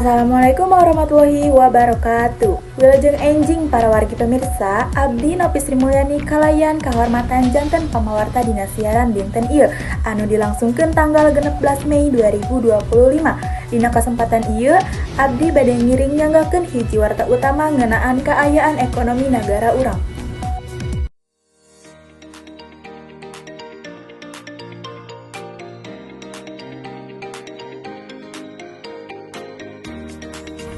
Assalamualaikum warahmatullahi wabarakatuh. Wilujeng enjing para wargi pemirsa, abdi Nopi Sri Mulyani kalayan kahormatan janten pamawarta dina siaran dinten ieu anu dilangsungkeun tanggal 16 Mei 2025. Dina kesempatan ieu abdi bade ngiring nyanggakeun hiji warta utama ngeunaan kaayaan ekonomi nagara urang.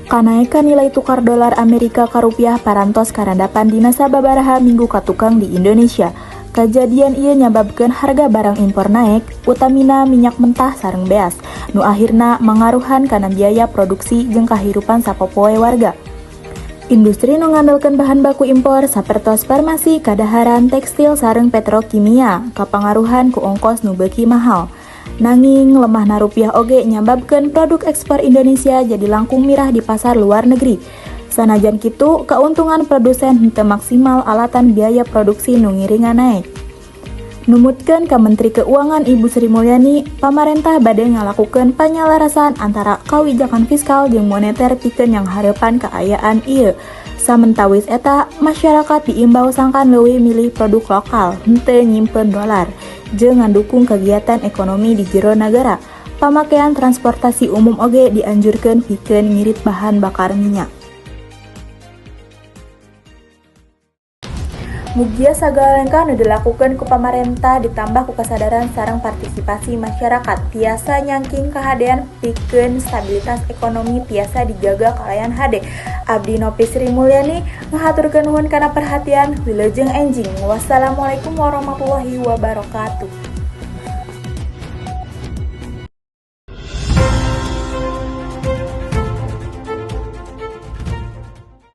Kanaikan nilai tukar dolar Amerika ka rupiah parantos karandapan dina sababaraha minggu katukang di Indonesia. Kajadian ieu nyababkeun harga barang impor naik, utamina minyak mentah sareng beas, nu akhirna mangaruhan kana biaya produksi jeung kahirupan sapopoe warga. Industri nu ngandalkeun bahan baku impor sapertos farmasi, kadaharan, tekstil sareng petrokimia kapangaruhan ku ongkos nu beuki mahal. Nanging lemahna rupiah oge nyababkeun produk ekspor Indonesia jadi langkung mirah di pasar luar negeri. Sanajan kitu, keuntungan produsen henteu maksimal alatan biaya produksi nu ngiringan naik. Numutkeun ka Menteri Keuangan Ibu Sri Mulyani, pamarentah bade ngalakukeun panyalarasan antara kawijakan fiskal jeung moneter pikeun yang hareupan kaayaan ieu. Samentawis eta, masyarakat diimbau sangkan leuwih milih produk lokal, henteu nyimpen dolar, jeung ngandukung kegiatan ekonomi di jero nagara. Pamakean transportasi umum oge dianjurkeun pikeun ngirit bahan bakar minyak. Mugia sagala langkah nu dilakukeun ku pamarentah ditambah ku kasadaran sareng partisipasi masyarakat tiasa nyangking kahadean pikeun stabilitas ekonomi tiasa dijaga kalayan hade. Abdi Nopi Sri Mulyani ngahaturkeun nuhun kana perhatian. Wilujeng enjing. Wassalamualaikum warahmatullahi wabarakatuh.